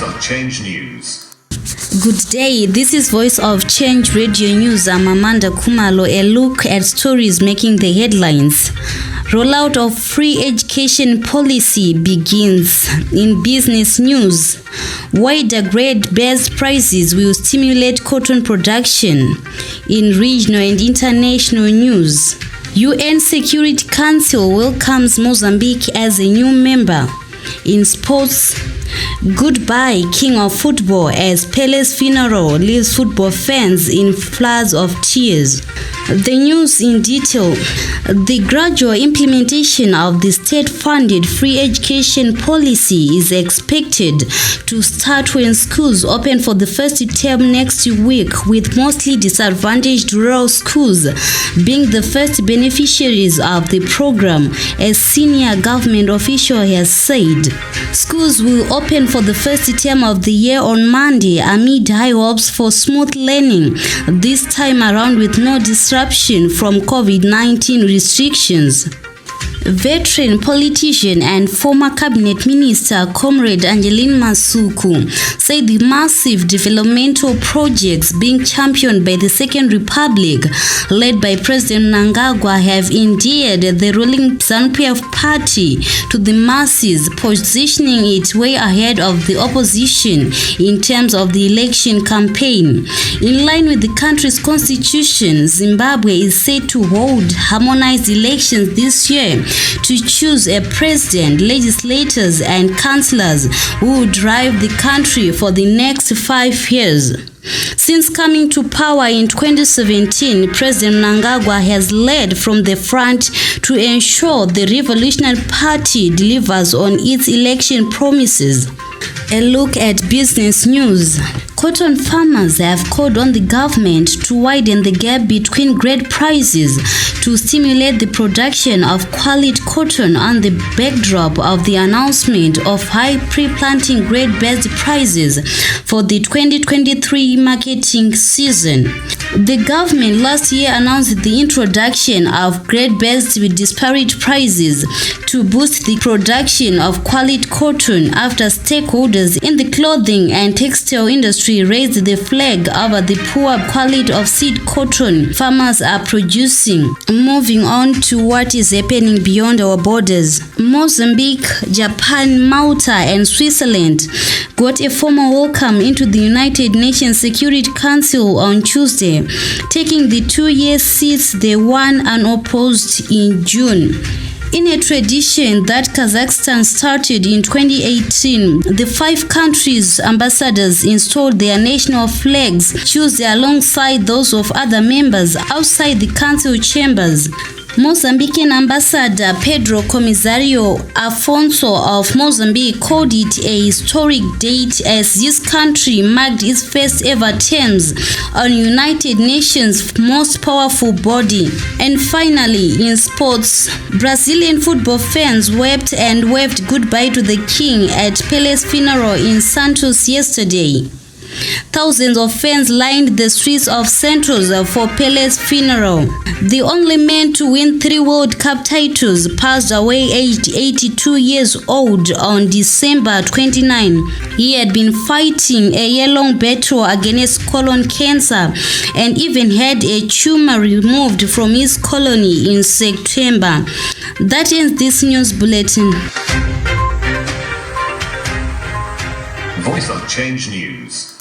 of Change News. Good day, this is Voice of Change Radio News. I'm Amanda Kumalo. A look at stories making the headlines. Rollout of free education policy begins. In business news, wider grade-based prices will stimulate cotton production. In regional and international news, UN Security Council welcomes Mozambique as a new member. In sports, goodbye King of Football as Pele's funeral leaves football fans in floods of tears. The news in detail. The gradual implementation of the state-funded free education policy is expected to start when schools open for the first term next week, with mostly disadvantaged rural schools being the first beneficiaries of the program, a senior government official has said. Schools will open for the first term of the year on Monday amid high hopes for smooth learning, this time around with no disruption from COVID-19 restrictions. Veteran politician and former cabinet minister Comrade Angeline Masuku said the massive developmental projects being championed by the Second Republic, led by President Mnangagwa, have endeared the ruling ZANU-PF party to the masses, positioning it way ahead of the opposition in terms of the election campaign. In line with the country's constitution, Zimbabwe is set to hold harmonized elections this year to choose a president, legislators, and councillors who will drive the country for the next 5 years. Since coming to power in 2017, President Mnangagwa has led from the front to ensure the Revolutionary Party delivers on its election promises. A look at business news. Cotton farmers have called on the government to widen the gap between grade prices to stimulate the production of quality cotton on the backdrop of the announcement of high pre-planting grade-based prices for the 2023 marketing season. The government last year announced the introduction of grade-based with disparate prices to boost the production of quality cotton after stakeholders in the clothing and textile industry raised the flag over the poor quality of seed cotton farmers are producing. Moving on to what is happening beyond our borders. Mozambique, Japan, Malta, and Switzerland got a formal welcome into the United Nations Security Council on Tuesday, taking the 2-year seats they won unopposed in June. In a tradition that Kazakhstan started in 2018, the 5 countries' ambassadors installed their national flags, chosen alongside those of other members outside the council chambers. Mozambican Ambassador Pedro Comisario Afonso of Mozambique called it a historic date as this country marked its first ever terms on United Nations' most powerful body. And finally, in sports, Brazilian football fans wept and waved goodbye to the king at Pele's funeral in Santos yesterday. Thousands of fans lined the streets of Santos for Pele's funeral. The only man to win 3 World Cup titles passed away aged 82 years old on December 29. He had been fighting a year-long battle against colon cancer and even had a tumor removed from his colon in September. That ends this news bulletin. Voice of Change News.